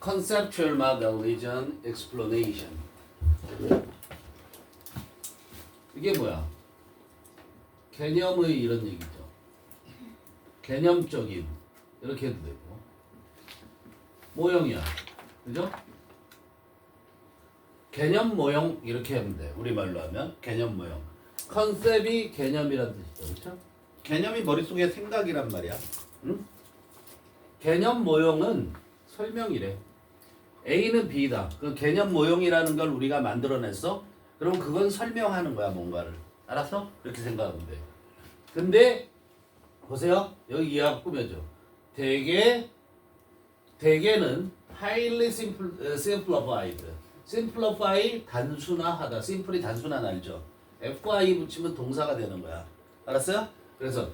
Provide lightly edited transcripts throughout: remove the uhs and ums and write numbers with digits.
conceptual model is an explanation. 이게 뭐야? 개념의 이런 얘기죠. 개념적인 이렇게 해도 되고 모형이야. 그죠? 개념 모형 이렇게 하면 돼. 우리말로 하면 개념 모형. 컨셉이 개념이라는 뜻이죠. 그렇죠? 개념이 머릿속에 생각이란 말이야. 응? 개념 모형은 설명이래. A는 B다. 그 개념 모형이라는 걸 우리가 만들어냈어. 그럼 그건 설명하는 거야, 뭔가를. 알았어? 이렇게 생각하면 돼. 근데 보세요. 여기 이해가 꾸며져. 대개는 highly simplified. simplify 단순화하다. simple이 단순한 알죠? FI 붙이면 동사가 되는 거야. 알았어요? 그래서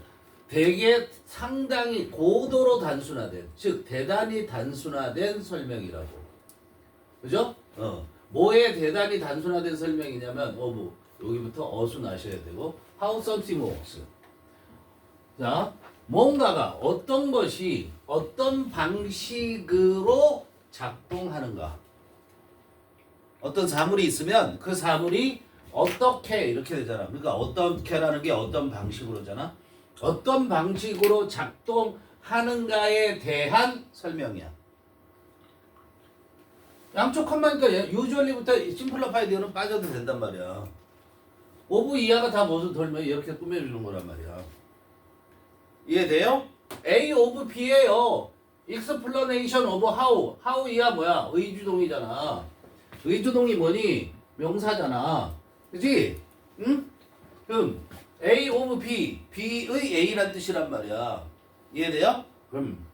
되게 상당히 고도로 단순화된, 즉 대단히 단순화된 설명이라고. 그죠? 뭐에 대단히 단순화된 설명이냐면 뭐 여기부터 어순 아셔야 되고 how something works. 자, 뭔가가 어떤 것이 어떤 방식으로 작동하는가. 어떤 사물이 있으면 그 사물이 어떻게 이렇게 되잖아. 그러니까 어떻게라는 게 어떤 방식으로잖아. 어떤 방식으로 작동하는가에 대한 설명이야. 양쪽 컷만니까 usually부터 simplifyed는 빠져도 된단 말이야. 오브 이하가 다 모두 돌면 이렇게 꾸며주는 거란 말이야. 이해돼요? A of B예요. explanation of how. how 이하 뭐야? 의주동이잖아. 의주동이 뭐니? 명사잖아. 그치? 응? 그럼 A of B, B의 A란 뜻이란 말이야. 이해돼요? 그럼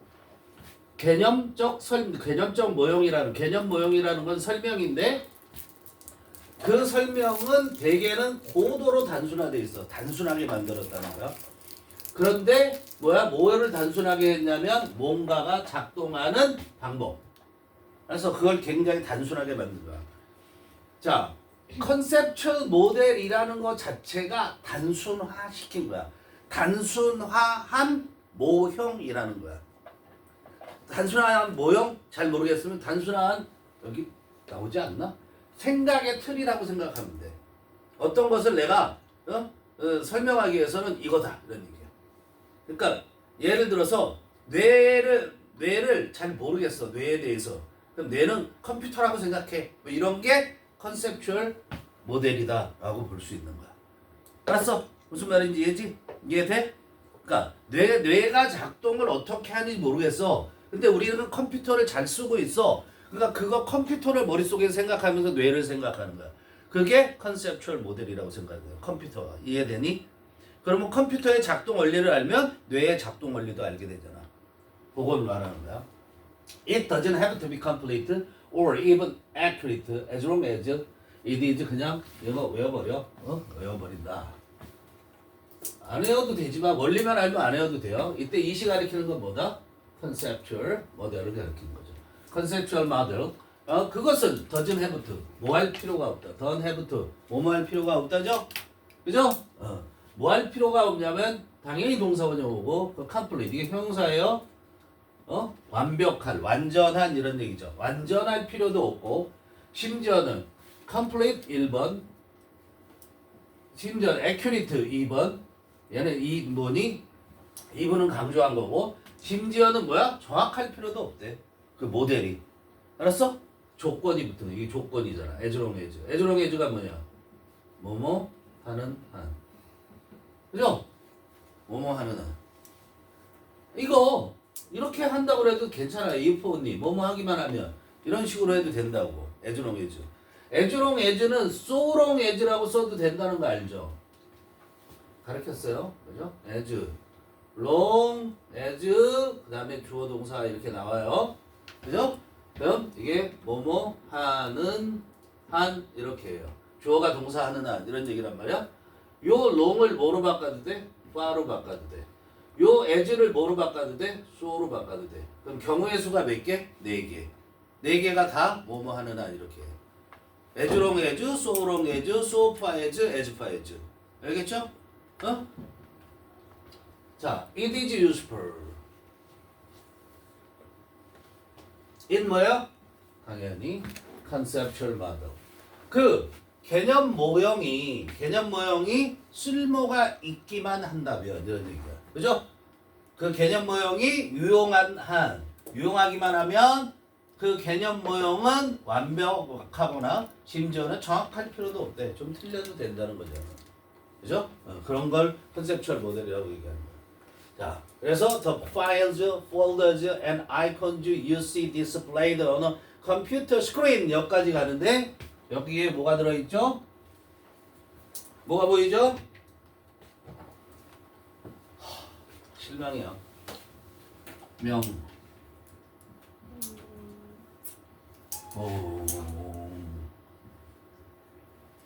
개념적 개념 모형이라는 건 설명인데 그 설명은 대개는 고도로 단순화돼 있어. 단순하게 만들었다는 거야. 그런데 뭐를 단순하게 했냐면 뭔가가 작동하는 방법. 그래서 그걸 굉장히 단순하게 만든 거야. 자, 컨셉츄얼 모델이라는 것 자체가 단순화시킨 거야. 단순화한 모형이라는 거야. 단순한 모형 잘 모르겠으면 단순한 여기 나오지 않나? 생각의 틀이라고 생각하면 돼. 어떤 것을 내가 설명하기 위해서는 이거다 이런 얘기야. 그러니까 예를 들어서 뇌를 잘 모르겠어. 뇌에 대해서. 그럼 뇌는 컴퓨터라고 생각해. 뭐 이런 게 컨셉츄얼 모델이다 라고 볼 수 있는 거야. 알았어? 무슨 말인지 이해지? 이해돼? 그러니까 뇌가 작동을 어떻게 하는지 모르겠어. 근데 우리는 컴퓨터를 잘 쓰고 있어. 그러니까 그거 컴퓨터를 머릿속에 생각하면서 뇌를 생각하는 거야. 그게 컨셉츄얼 모델이라고 생각해요. 컴퓨터가. 이해되니? 그러면 컴퓨터의 작동 원리를 알면 뇌의 작동 원리도 알게 되잖아. 그걸 말하는 거야. It doesn't have to be complete or even accurate as long as it is 그냥 이거 외워버려. 외워버린다. 안 외워도 되지만 원리만 알면 안 외워도 돼요. 이때 이시 가리키는 건 뭐다? 컨셉츄얼 모델을 가리키는 거죠. 컨셉츄얼 모델. 그것은 doesn't have to 뭐 할 필요가 없다. don't have to 뭐뭐 할 필요가 없다죠? 그죠? 뭐 할 필요가 없냐면 당연히 동사원형 오고 그 complete 이게 형용사예요. 완벽한, 완전한 이런 얘기죠. 완전할 필요도 없고 심지어는 complete 1번 심지어 accurate 2번 얘는 2번은 강조한 거고 심지어는 뭐야? 정확할 필요도 없대. 그 모델이. 알았어? 조건이 붙는 이게 조건이잖아. as long as. as long as가 뭐냐? 뭐뭐 하는 한. 그죠? 뭐뭐 하는 한. 이거 이렇게 한다고 해도 괜찮아요. if-only 뭐뭐 하기만 하면 이런 식으로 해도 된다고. as long as. as long as는 so long as라고 써도 된다는 거 알죠? 가르쳤어요. 그죠? as long as 그 다음에 주어 동사 이렇게 나와요. 그죠? 그럼 이게 뭐뭐 하는 한 이렇게 해요. 주어가 동사 하는 한 이런 얘기란 말이야. 요 long을 뭐로 바꿔도 돼? far로 바꿔도 돼. 요 as를 뭐로 바꿔도 돼? so로 바꿔도 돼. 그럼 경우의 수가 몇 개? 4개. 4개가 다 뭐뭐 하는 한 이렇게 해요. as long as, so long as, so far as, as far as. 알겠죠? 자, it is useful. it 뭐예요? 당연히 conceptual model. 그 개념 모형이 쓸모가 있기만 한다면 이런 얘기야. 그죠? 그 개념 모형이 유용하기만 하면 그 개념 모형은 완벽하거나 심지어는 정확할 필요도 없대. 좀 틀려도 된다는 거죠. 그죠? 그런 걸 컨셉추얼 모델이라고 얘기하는 거야. 자, 그래서 the files, folders, and icons you see displayed on a computer screen 여기까지 가는데 여기에 뭐가 들어있죠? 뭐가 보이죠? 실망이야. 명.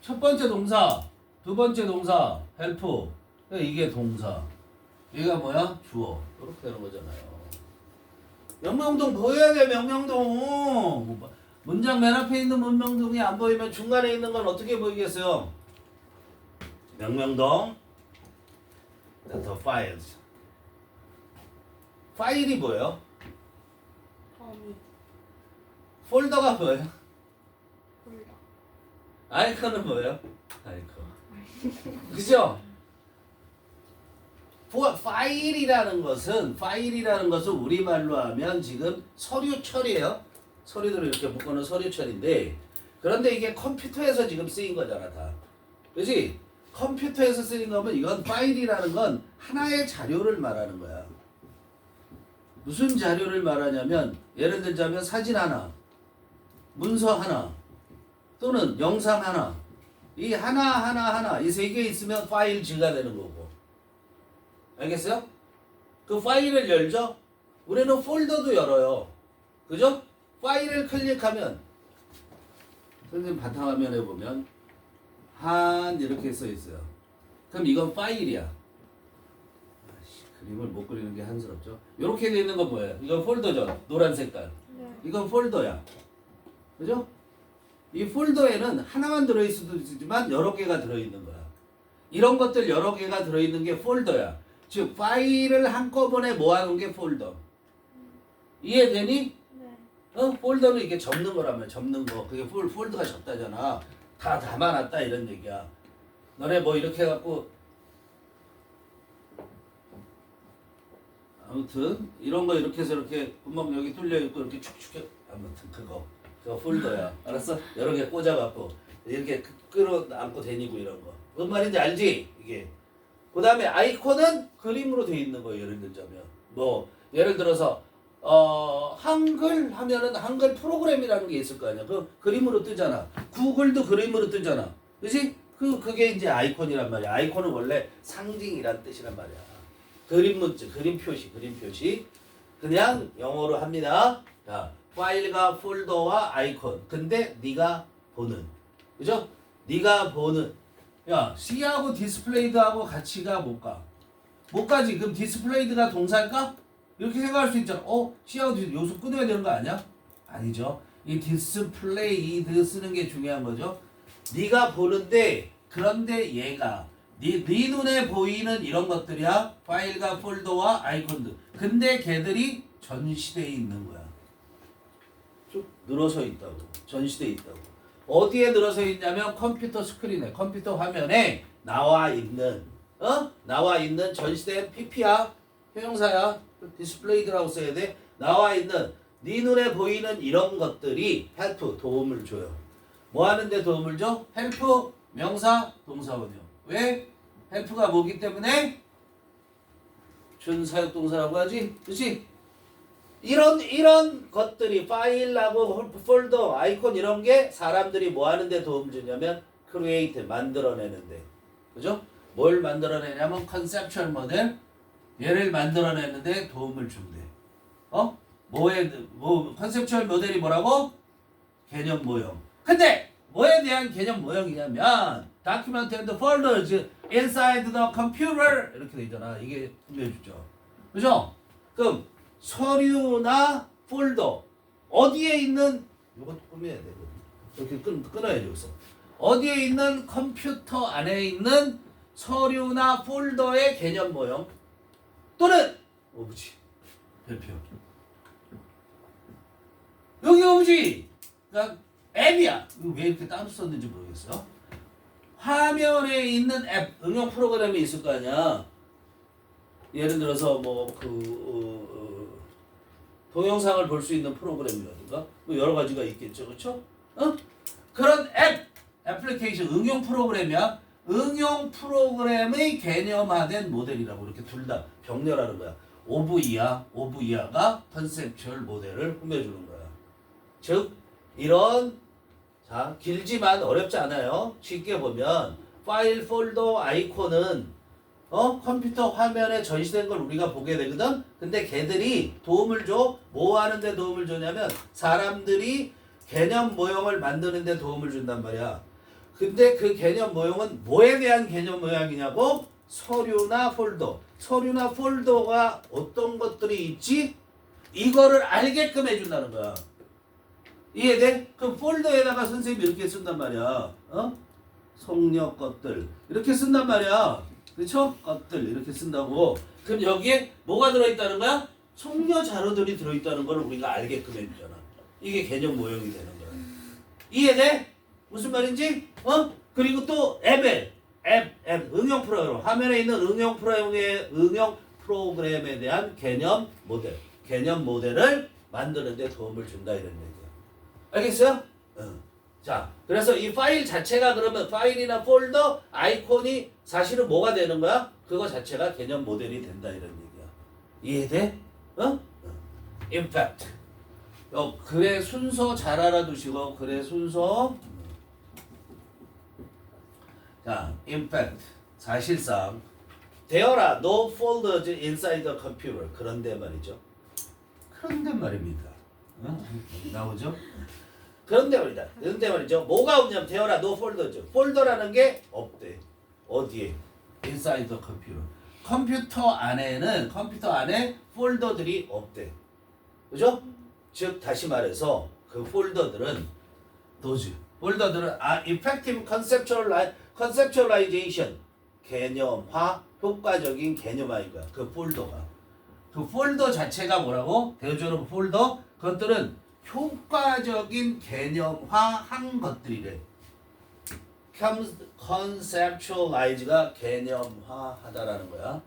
첫 번째 동사, 두 번째 동사, help. 이게 동사. 얘가 뭐야? 주어. 이렇게 되는 거잖아요. 명명동 보여야 돼, 명명동. 문장 맨 앞에 있는 문명동이 안 보이면 중간에 있는 건 어떻게 보이겠어요? 명명동. The files. 파일이 뭐예요? 폴더가 뭐예요? 폴더. 아이콘은 뭐예요? 아이콘. 그죠? 파일이라는 것은 우리말로 하면 지금 서류철이에요. 서류들을 이렇게 묶어놓은 서류철인데 그런데 이게 컴퓨터에서 지금 쓰인 거잖아 다. 그렇지? 컴퓨터에서 쓰인 거면 이건 파일이라는 건 하나의 자료를 말하는 거야. 무슨 자료를 말하냐면 예를 들자면 사진 하나, 문서 하나, 또는 영상 하나 이 하나 이 세 개 있으면 파일즈가 되는 거고 알겠어요? 그 파일을 열죠? 우리는 폴더도 열어요. 그죠? 파일을 클릭하면 선생님 바탕화면에 보면 한 이렇게 써 있어요. 그럼 이건 파일이야. 그림을 못 그리는 게 한스럽죠. 이렇게 돼 있는 건 뭐예요? 이건 폴더죠. 노란 색깔. 네. 이건 폴더야. 그죠? 이 폴더에는 하나만 들어있을 수도 있지만 여러 개가 들어있는 거야. 이런 것들 여러 개가 들어있는 게 폴더야. 즉 파일을 한꺼번에 모아놓은 게 폴더. 이해되니? 네. 폴더는 이게 접는 거라면 접는 거. 그게 폴더가 접다잖아. 다 담아놨다 이런 얘기야. 너네 뭐 이렇게 해갖고 아무튼 이런 거 이렇게 해서 이렇게 구멍 여기 뚫려 있고 이렇게 축축해. 아무튼 그거 폴더야. 알았어? 여러 개 꽂아갖고 이렇게 끌어안고 다니고 이런 거. 무슨 말인지 알지? 이게. 그 다음에 아이콘은 그림으로 돼 있는 거예요. 예를 들자면 뭐 예를 들어서 한글 하면은 한글 프로그램이라는 게 있을 거 아니야. 그 그림으로 뜨잖아. 구글도 그림으로 뜨잖아. 그지? 그게 이제 아이콘이란 말이야. 아이콘은 원래 상징이란 뜻이란 말이야. 그림 문자, 그림 표시. 그냥 영어로 합니다. 자, 파일과 폴더와 아이콘. 근데 네가 보는. 그죠? 네가 보는. 야, C하고 디스플레이드하고 같이가 못 가. 못 가지. 그럼 디스플레이드가 동사일까? 이렇게 생각할 수 있잖아. C하고 요소 끊어야 되는 거 아니야? 아니죠. 이 디스플레이드 쓰는 게 중요한 거죠. 네가 보는데 그런데 얘가 네 눈에 보이는 이런 것들이야. 파일과 폴더와 아이콘들. 근데 걔들이 전시되어 있는 거야. 쭉 늘어서 있다고. 전시되어 있다고. 어디에 늘어서 있냐면 컴퓨터 스크린에, 컴퓨터 화면에 나와 있는 전시된 PP야. 형용사야. 디스플레이드라고 써야 돼. 나와 있는 네 눈에 보이는 이런 것들이 help 도움을 줘요. 뭐 하는데 도움을 줘? help 명사 동사원이요. 왜? help가 뭐기 때문에 준사역 동사라고 하지. 그렇지? 이런 것들이 파일하고 폴더, 아이콘 이런 게 사람들이 뭐 하는데 도움을 주냐면 create 만들어내는데. 그죠? 뭘 만들어내냐면 conceptual 모델 얘를 만들어내는데 도움을 준대. 컨셉추얼 모델이 뭐라고? 개념 모형. 근데 뭐에 대한 개념 모형이냐면 document and folders inside the computer 이렇게 돼 있잖아. 이게 분류해주죠. 그죠? 그럼 서류나 폴더 어디에 있는 이것도 꾸며야 돼. 이렇게 끊어야지 여기서. 어디에 있는 컴퓨터 안에 있는 서류나 폴더의 개념 모형 또는 오브지 별표 여기 오브지 그러니까 앱이야. 이거 왜 이렇게 따로 썼는지 모르겠어. 화면에 있는 앱, 응용 프로그램이 있을 거 아니야. 예를 들어서 동영상을 볼 수 있는 프로그램이라든가 뭐 여러 가지가 있겠죠, 그렇죠? 그런 애플리케이션, 응용 프로그램이야. 응용 프로그램의 개념화된 모델이라고 이렇게 둘 다 병렬하는 거야. 오브이아가 컨셉추얼 모델을 꾸며주는 거야. 즉 이런 자 길지만 어렵지 않아요. 쉽게 보면 파일 폴더 아이콘은 컴퓨터 화면에 전시된 걸 우리가 보게 되거든. 근데 걔들이 도움을 줘. 뭐 하는데 도움을 주냐면 사람들이 개념 모형을 만드는데 도움을 준단 말이야. 근데 그 개념 모형은 뭐에 대한 개념 모양이냐고? 서류나 폴더. 서류나 폴더가 어떤 것들이 있지? 이거를 알게끔 해준다는 거야. 이해돼? 그럼 폴더에다가 선생님이 이렇게 쓴단 말이야. 속력 것들 이렇게 쓴단 말이야. 그렇죠? 것들 이렇게 쓴다고. 그럼 여기에 뭐가 들어있다는 거야? 속력 자료들이 들어있다는 걸 우리가 알게끔 해주잖아. 이게 개념 모형이 되는 거야. 이해돼? 무슨 말인지? 그리고 또 앱, 응용 프로그램. 화면에 있는 응용 프로그램에 대한 개념 모델을 만드는데 도움을 준다 이런 얘기야. 알겠어요? 자, 그래서 이 파일 자체가 그러면 파일이나 폴더 아이콘이 사실은 뭐가 되는 거야? 그거 자체가 개념 모델이 된다 이런 얘기야. 이해돼? 임팩트. 글의 순서 잘 알아두시고 글의 순서. 자, 임팩트. 사실상 There are no folders inside the computer. 그런데 말이죠. 그런데 말입니다. 나오죠? 그런데 말이죠. 뭐가 없냐면 There are no folders. 폴더라는 게 없대. 어디에? Inside the computer. 컴퓨터 안에 폴더들이 없대. 그죠? 즉 다시 말해서 그 폴더들은 effective conceptualization 개념화 효과적인 개념화인 거야. 그 폴더가. 그 폴더 자체가 뭐라고? 대표적으로 폴더 그것들은 효과적인 개념화한 것들이래. conceptualize가 개념화하다라는 거야.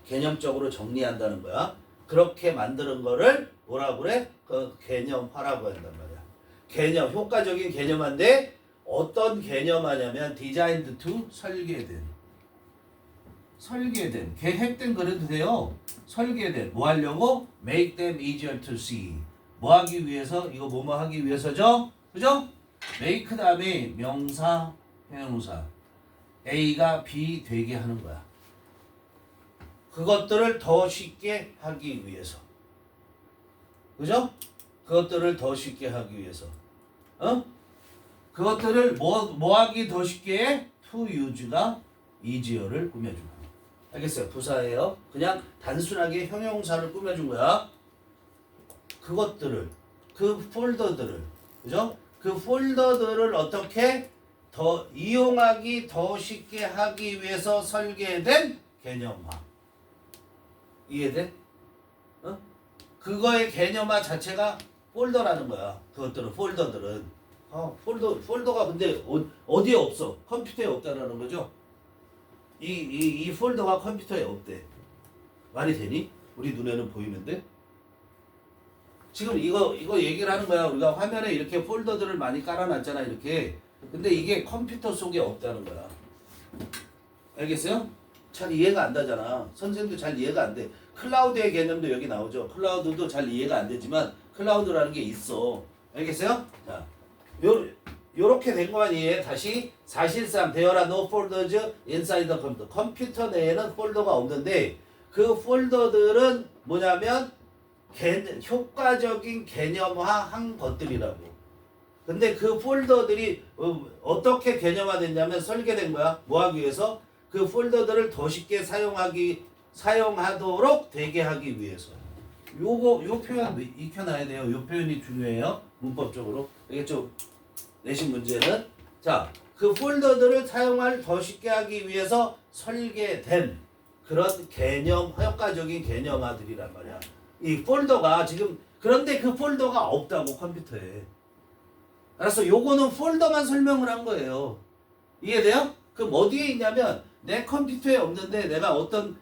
개념적으로 정리한다는 거야. 그렇게 만드는 거를 뭐라고 그래? 그 개념화라고 한단 말이야. 개념, 효과적인 개념화인데 어떤 개념화냐면 designed to 설계된, 계획된 그래도 돼요. 설계된, 뭐 하려고? make them easier to see. 뭐 하기 위해서? 이거 뭐뭐 하기 위해서죠? 그죠? make 다음에 명사, 형용사. A가 B 되게 하는 거야. 그것들을 더 쉽게 하기 위해서. 그죠? 그것들을 더 쉽게 하기 위해서. 그것들을 뭐 하기 더 쉽게 해? to use가 easier를 꾸며주고. 알겠어요? 부사예요. 그냥 단순하게 형용사를 꾸며준 거야. 그것들을, 그 폴더들을, 그죠? 그 폴더들을 어떻게 더 이용하기 더 쉽게 하기 위해서 설계된 개념화. 이해돼? 그거의 개념화 자체가 폴더라는 거야. 그것들은 폴더들은. 폴더가 근데 어디에 없어? 컴퓨터에 없다라는 거죠. 이 폴더가 컴퓨터에 없대. 말이 되니? 우리 눈에는 보이는데? 지금 이거 얘기를 하는 거야. 우리가 화면에 이렇게 폴더들을 많이 깔아놨잖아, 이렇게. 근데 이게 컴퓨터 속에 없다는 거야. 알겠어요? 잘 이해가 안 되잖아. 선생님도 잘 이해가 안 돼. 클라우드의 개념도 여기 나오죠. 클라우드도 잘 이해가 안 되지만 클라우드라는 게 있어. 알겠어요? 자, 요렇게 된 거만 이해해. 다시 사실상 there are no folders inside the computer. 컴퓨터 내에는 폴더가 없는데 그 폴더들은 뭐냐면 효과적인 개념화한 것들이라고. 근데 그 폴더들이 어떻게 개념화됐냐면 설계된 거야. 뭐 하기 위해서? 그 폴더들을 더 쉽게 사용하도록 되게 하기 위해서. 요 표현 익혀놔야 돼요. 요 표현이 중요해요. 문법적으로. 알겠죠? 내신 문제는. 자, 그 폴더들을 사용할 더 쉽게 하기 위해서 설계된 그런 효과적인 개념화들이란 말이야. 이 폴더가 지금, 그런데 그 폴더가 없다고 컴퓨터에. 알았어? 요거는 폴더만 설명을 한 거예요. 이해돼요? 그럼 어디에 있냐면 내 컴퓨터에 없는데 내가 어떤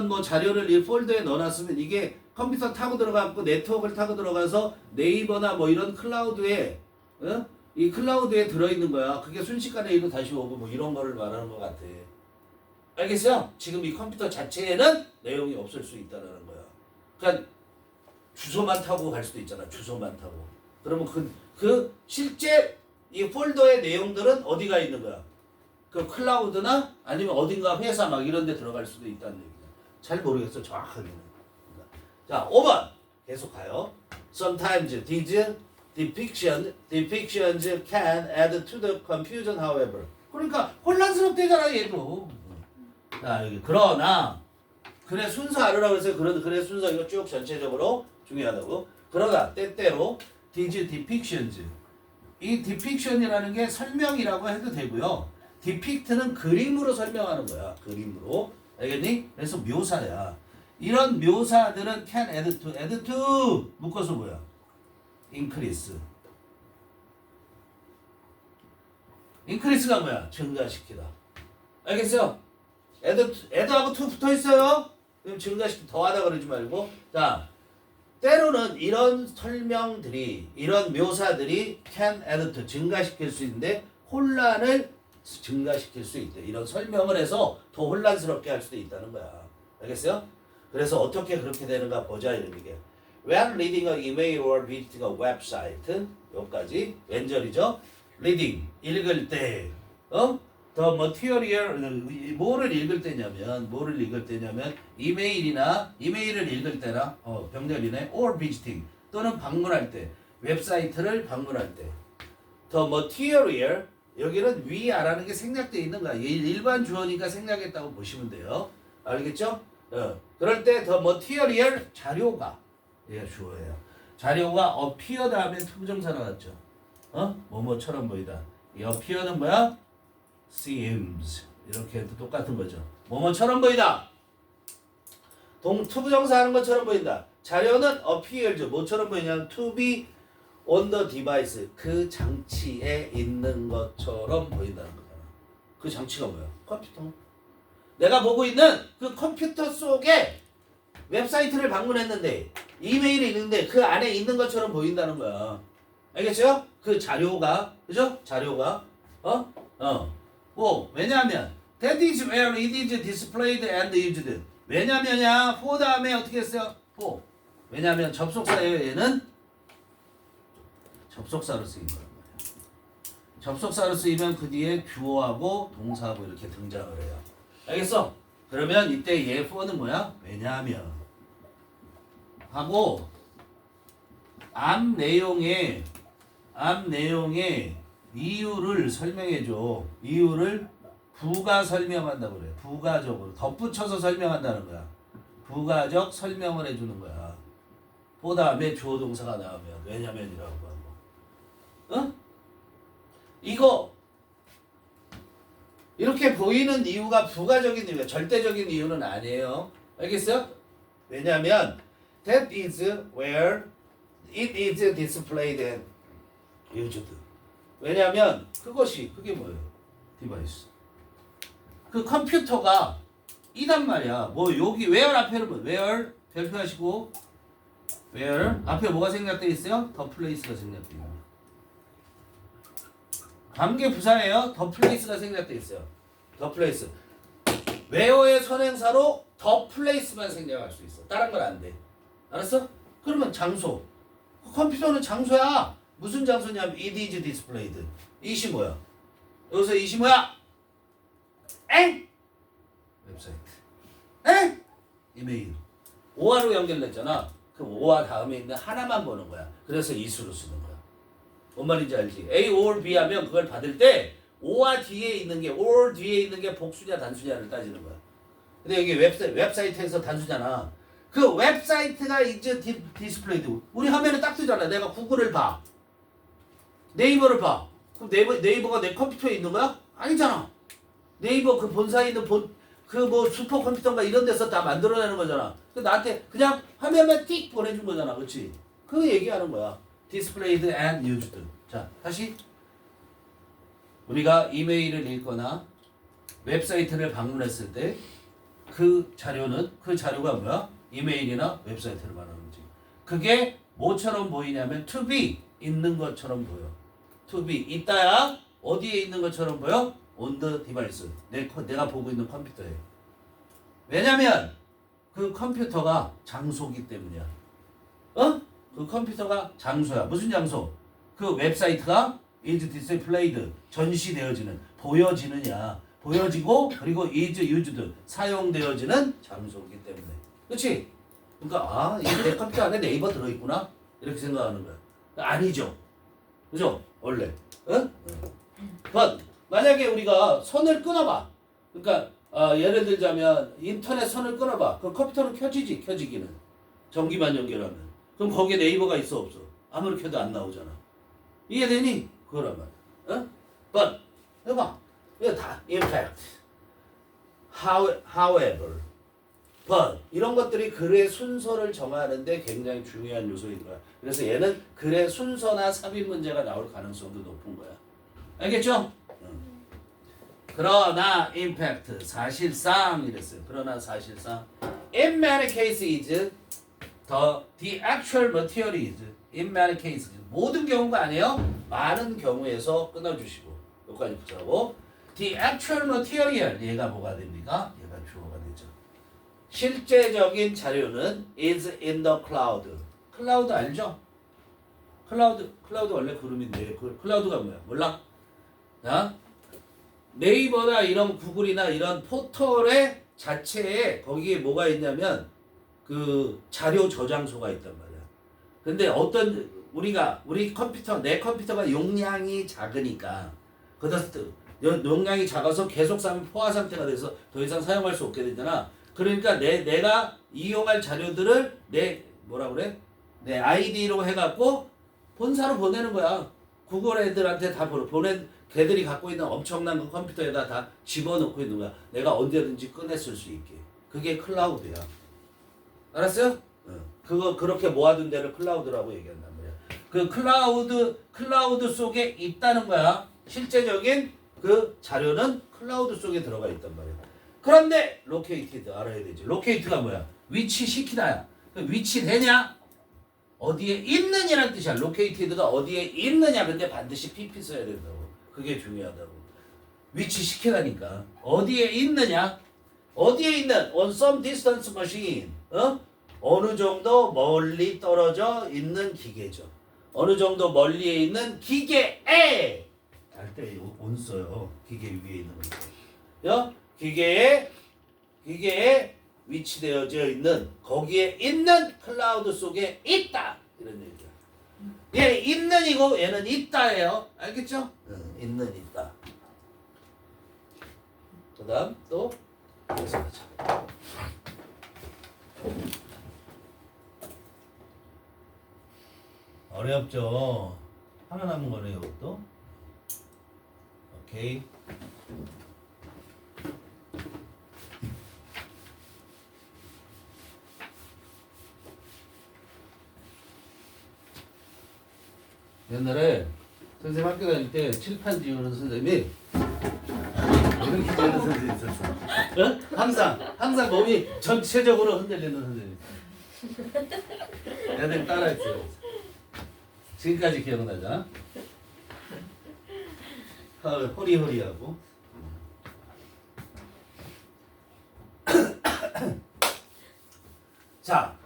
뭐 자료를 이 폴더에 넣어놨으면 이게 컴퓨터 타고 들어가고 네트워크를 타고 들어가서 네이버나 뭐 이런 클라우드에 이 클라우드에 들어있는 거야. 그게 순식간에 이거 다시 오고 뭐 이런 거를 말하는 것 같아. 알겠어요? 지금 이 컴퓨터 자체에는 내용이 없을 수 있다는 거야. 그러니까 주소만 타고 갈 수도 있잖아. 주소만 타고. 그러면 그 실제 이 폴더의 내용들은 어디가 있는 거야? 그 클라우드나 아니면 어딘가 회사 막 이런 데 들어갈 수도 있다는 얘기야. 잘 모르겠어. 정확하게는. 자, 5번. 계속 가요. Sometimes these depictions can add to the confusion, however. 그러니까 혼란스럽대잖아, 얘도. 자, 여기 그러나 그래 순서 알으라고 해서 그래 순서 이거 쭉 전체적으로 중요하다고. 그러나 때때로 these depictions 이 depiction이라는 게 설명이라고 해도 되고요. depict는 그림으로 설명하는 거야. 그림으로. 알겠니? 그래서 묘사야. 이런 묘사들은 can add to 묶어서 뭐야? increase. increase가 뭐야? 증가시키다. 알겠어요? add하고 to 붙어 있어요. 그럼 증가시키 더하다 그러지 말고. 자, 때로는 이런 설명들이 이런 묘사들이 can add to 증가시킬 수 있는데 혼란을 증가시킬 수 있대. 이런 설명을 해서 더 혼란스럽게 할 수도 있다는 거야. 알겠어요? 그래서 어떻게 그렇게 되는가 보자 이런 얘기야. When reading a email or visiting a website 여기까지 왼절이죠. Reading 읽을 때 The material 뭐를 읽을 때냐면 이메일을 읽을 때나 병렬이네 or visiting 또는 방문할 때 웹사이트를 방문할 때 The material 여기는 위아라는 게 생략되어 있는 거야. 일반 주어니까 생략했다고 보시면 돼요. 알겠죠? 그럴 때 the material 자료가 얘가 주어예요. 자료가 appear 다음에 투부정사 나왔죠. 뭐뭐처럼 보이다. 이 appear는 뭐야? seems 이렇게 해도 똑같은 거죠. 뭐뭐처럼 보이다. 투부정사 하는 것처럼 보인다. 자료는 appears 뭐처럼 보이냐면 to be on the device 그 장치에 있는 것처럼 보인다는 거잖아. 그 장치가 뭐야? 컴퓨터. 내가 보고 있는 그 컴퓨터 속에 웹사이트를 방문했는데 이메일이 있는데 그 안에 있는 것처럼 보인다는 거야. 알겠죠? 그 자료가 그죠? 자료가 뭐 왜냐하면 that is where it is displayed and used. 왜냐면야 for 다음에 어떻게 했어요? for. 왜냐하면 접속사예요. 얘는 접속사로 쓰인 거란 말이야. 접속사로 쓰이면 그 뒤에 주어하고 동사하고 이렇게 등장을 해요. 알겠어? 그러면 이때 얘 for는 뭐야? 왜냐하면 하고 앞 내용의 이유를 설명해줘. 이유를 부가 설명한다고 그래. 부가적으로 덧붙여서 설명한다는 거야. 부가적 설명을 해주는 거야. 그 다음에 주어 동사가 나오면 왜냐면이라고 하고. 이거 이렇게 보이는 이유가 부가적인 이유야. 절대적인 이유는 아니에요. 알겠어요? 왜냐면 that is where it is displayed and used. 왜냐면 그게 뭐예요? 디바이스. 그 컴퓨터가 이단 말이야. 뭐 여기 where 앞에는 뭐 where 별표하시고 where 앞에 뭐가 생략되어 있어요? the place가 생략되어 있는 거야. 관계 부사예요. the place가 생략되어 있어요. the place. where의 선행사로 the place만 생략할 수 있어. 다른 건 안 돼. 알았어? 그러면 장소. 컴퓨터는 장소야. 무슨 장소냐면 it is displayed. 이시 뭐야? 여기서 이시 뭐야? 엥? 웹사이트. 엥? 이메일. 오화로 연결됐잖아. 그 오화 다음에 있는 하나만 보는 거야. 그래서 이수로 쓰는 거야. 뭔 말인지 알지? A or B 하면 그걸 받을 때 오화 뒤에 있는 게 or 뒤에 있는 게 복수냐 단수냐를 따지는 거야. 근데 여기 웹사이트에서 단수잖아. 그 웹사이트가 이제 디스플레이드. 우리 화면에 딱 뜨잖아. 내가 구글을 봐. 네이버를 봐. 그럼 네이버가 내 컴퓨터에 있는 거야? 아니잖아. 네이버 그 본사에 있는 그 뭐 슈퍼컴퓨터인가 이런 데서 다 만들어내는 거잖아. 그 나한테 그냥 화면만 띡 보내준 거잖아. 그렇지? 그 얘기하는 거야. displayed and used. 자, 다시 우리가 이메일을 읽거나 웹사이트를 방문했을 때 그 자료가 뭐야? 이메일이나 웹사이트를 말하는 거지. 그게 뭐처럼 보이냐면 to be 있는 것처럼 보여. to be 있다야 어디에 있는 것처럼 보여? on the device. 내가 보고 있는 컴퓨터에. 왜냐면 그 컴퓨터가 장소기 때문이야. 어? 그 컴퓨터가 장소야. 무슨 장소? 그 웹사이트가 is displayed 전시되어지는 보여지느냐. 보여지고 그리고 is used 사용되어지는 장소이기 때문에. 그렇지? 그러니까 내 컴퓨터 안에 네이버 들어있구나 이렇게 생각하는 거야. 아니죠. 그죠? 원래. 어? But 만약에 우리가 선을 끊어봐. 그러니까 예를 들자면 인터넷 선을 끊어봐. 그럼 컴퓨터는 켜지지. 켜지기는. 전기만 연결하면. 그럼 거기에 네이버가 있어 없어? 아무리 켜도 안 나오잖아. 이해되니? 그러면. 어? But 해봐. 이거 다 in fact. However. But 이런 것들이 글의 순서를 정하는데 굉장히 중요한 요소인 거야. 그래서 얘는 글의 순서나 삽입 문제가 나올 가능성도 높은 거야. 알겠죠? 그러나 in fact 사실상 이랬어요. 그러나 사실상 in many cases the actual material is in many cases 모든 경우가 아니에요. 많은 경우에서 끊어주시고 여기까지 붙여고 the actual material 얘가 뭐가 됩니까? 얘가 주어가 되죠. 실제적인 자료는 is in the cloud. 클라우드 알죠? 클라우드 원래 구름인데 클라우드가 뭐야? 몰라? 자, 네이버나 이런 구글이나 이런 포털의 자체에 거기에 뭐가 있냐면 그 자료 저장소가 있단 말이야. 근데 우리 컴퓨터 내 컴퓨터가 용량이 작으니까 용량이 작아서 계속 포화 상태가 돼서 더 이상 사용할 수 없게 되잖아. 그러니까 내가 이용할 자료들을 내 아이디로 해갖고 본사로 보내는 거야. 구글 애들한테 다 걔들이 갖고 있는 엄청난 그 컴퓨터에다 다 집어넣고 있는 거야. 내가 언제든지 꺼냈을 수 있게. 그게 클라우드야. 알았어요? 그거 그렇게 모아둔 데를 클라우드라고 얘기한단 말이야. 그 클라우드 속에 있다는 거야. 실제적인 그 자료는 클라우드 속에 들어가 있단 말이야. 그런데 located 알아야 되지. locate가 뭐야? 위치시키다야. 위치되냐? 어디에 있느냐는 뜻이야. located가 어디에 있느냐. 근데 반드시 pp 써야 된다고. 그게 중요하다고. 위치시키다니까. 어디에 있느냐? 어디에 있는 on some distance machine. 어느 정도 멀리 떨어져 있는 기계죠. 어느 정도 멀리에 있는 기계에 할 때 on 써요. 기계 위에 있는 거. 기계에 위치되어져 있는 거기에 있는 클라우드 속에 있다 이런 얘기야. 얘 있는이고 얘는 있다예요. 알겠죠? 있는 있다. 그다음 또 계속하자. 어렵죠? 하나 남은 거네요, 이것도. 오케이. 옛날에 선생님 학교 다닐 때 칠판 지우는 선생님이 이렇게 지우는 선생님이 있었어. 항상 몸이 전체적으로 흔들리는 선생님이 있어. 애들 따라했어요. 지금까지 기억나잖아. 허리허리하고. 자,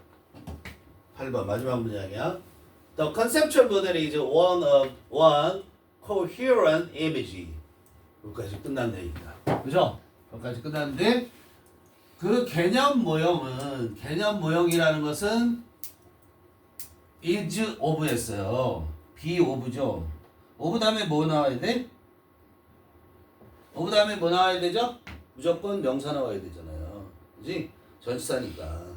8번 마지막 문장이야. The conceptual model is one coherent image. 여기까지 끝난 얘기다. 그죠? 여기까지 끝났는데 그 개념 모형이라는 것은 is of였어요. be of죠. of 다음에 뭐 나와야 돼? of 다음에 뭐 나와야 되죠? 무조건 명사 나와야 되잖아요. 그지? 전치사니까.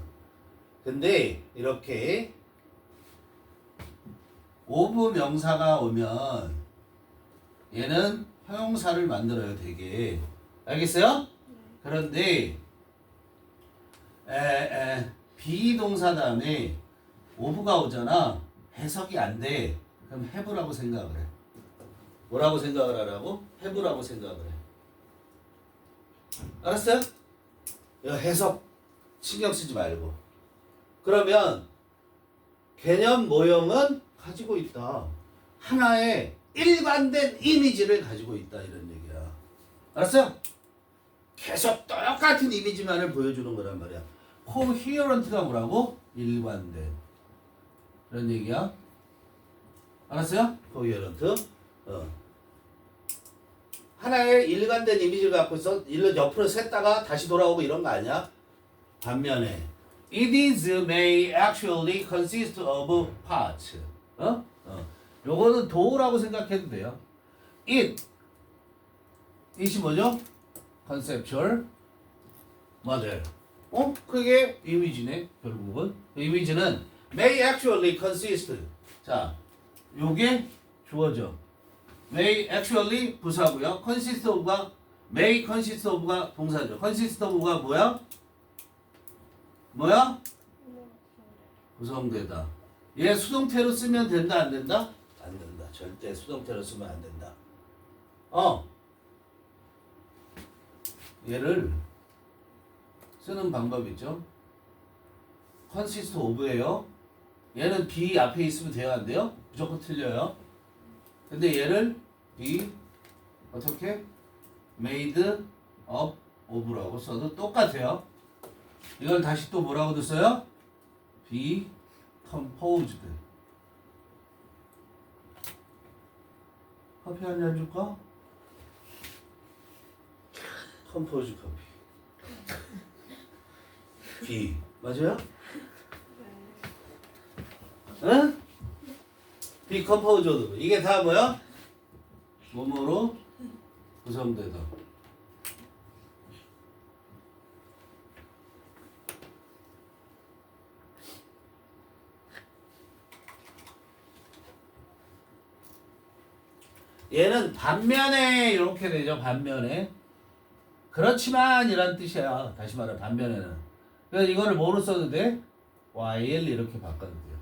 근데 이렇게 of 명사가 오면 얘는 형용사를 만들어요. 되게. 알겠어요? 그런데 비동사 다음에 of가 오잖아. 해석이 안 돼. 그럼 have라고 생각을 해. 뭐라고 생각을 하라고? have라고 생각을 해. 알았어요? 이거 해석 신경 쓰지 말고. 그러면 개념 모형은 가지고 있다. 하나의 일관된 이미지를 가지고 있다 이런 얘기야. 알았어요? 계속 똑같은 이미지만을 보여주는 거란 말이야. coherent가 뭐라고? 일관된. 그런 얘기야. 알았어요? coherent. 하나의 일관된 이미지를 갖고 있어. 일로 옆으로 샜다가 다시 돌아오고 이런 거 아니야? 반면에 it is may actually consist of parts. 요거는 도라고 생각해도 돼요. it이 뭐죠? conceptual model. 그게 이미지네 결국은. 이미지는 may actually consist. 자, 요게 주어져. may actually 부사고요. consist of가 may consist of가 동사죠. consist of가 뭐야? 뭐야? 구성되다. 얘 수동태로 쓰면 된다 안 된다? 안 된다. 절대 수동태로 쓰면 안 된다. 얘를 쓰는 방법이 있죠. consist of예요. 얘는 be 앞에 있으면 돼야 안 돼요? 무조건 틀려요. 근데 얘를 be 어떻게? made up of라고 써도 똑같아요. 이건 다시 또 뭐라고도 써요? be composed. 커피 한 잔 줄까? composed 커피. be 맞아요? 응? be composed. 이게 다 뭐야? 뭐뭐로 구성되다. 얘는 반면에 이렇게 되죠. 반면에. 그렇지만 이란 뜻이야. 다시 말해 반면에는. 그래서 이거를 뭐로 써도 돼? while 이렇게 바꿔도 돼요.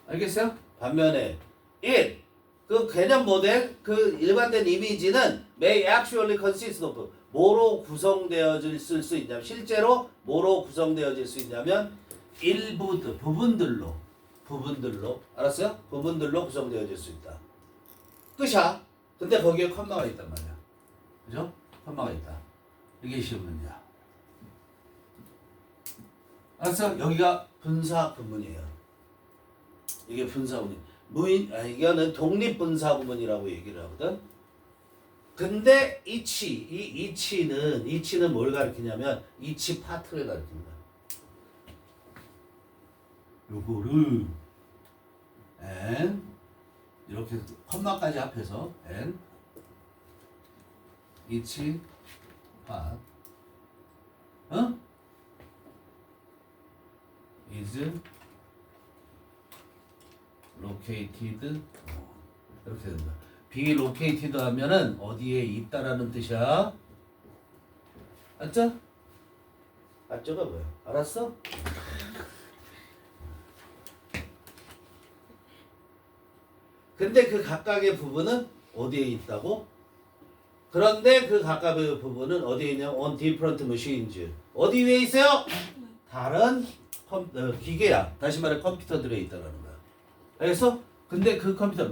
알겠어요? 반면에 it 그 개념 모델 그 일관된 이미지는 may actually consist of 뭐로 구성되어질 수 있냐면 실제로 뭐로 구성되어질 수 있냐면 부분들로 알았어요? 부분들로 구성되어질 수 있다. 끝이야. 근데 거기에 컴마가 있단 말이야. 그죠? 컴마가 있다. 이게 시험 문제야. 알았어? 여기가 분사 구문이에요. 이게 분사 구문. 이거는 독립 분사 구문이라고 얘기를 하거든. 근데 이치는 뭘 가리키냐면 이치 파트를 가리킵니다. 요거를 and 이렇게 컴마까지 합해서 and each part is located 이렇게 된다. be located 하면은 어디에 있다라는 뜻이야. 알았죠? 알죠가 뭐야? 알았어? 근데 그 각각의 부분은 어디에 있다고? 그런데 그 각각의 부분은 어디에 있냐면 on different machines. 어디 위에 있어요? 다른 기계야. 다시 말해 컴퓨터들에 있다라는 거야. 알겠어? 근데 그 컴퓨터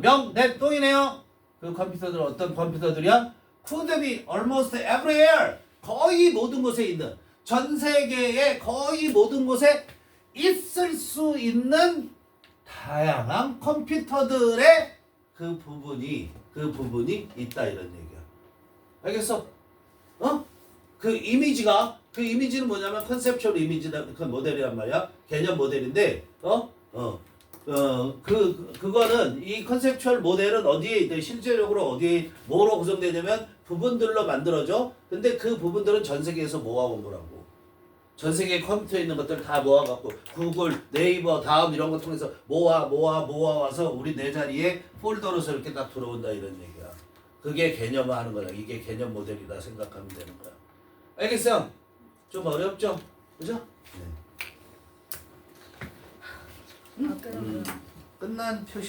똥이네요. 그 컴퓨터들은 어떤 컴퓨터들이야? Could be almost everywhere. 거의 모든 곳에 있는 전 세계의 거의 모든 곳에 있을 수 있는 다양한 컴퓨터들의 그 부분이 있다 이런 얘기야. 알겠어? 그 이미지는 뭐냐면 컨셉츄얼 이미지다 그 모델이란 말이야. 개념 모델인데 그거는 이 컨셉츄얼 모델은 어디에 있대? 실제적으로 어디에 뭐로 구성되냐면 부분들로 만들어져. 근데 그 부분들은 전 세계에서 모아온 거라고. 전 세계 컴퓨터에 있는 것들 다 모아갖고 구글, 네이버, 다음 이런 거 통해서 모아와서 우리 내 자리에 폴더로서 이렇게 딱 들어온다 이런 얘기야. 그게 개념화하는 거야. 이게 개념 모델이다 생각하면 되는 거야. 알겠어? 좀 어렵죠? 그죠? 네. 그러면 끝난 표시.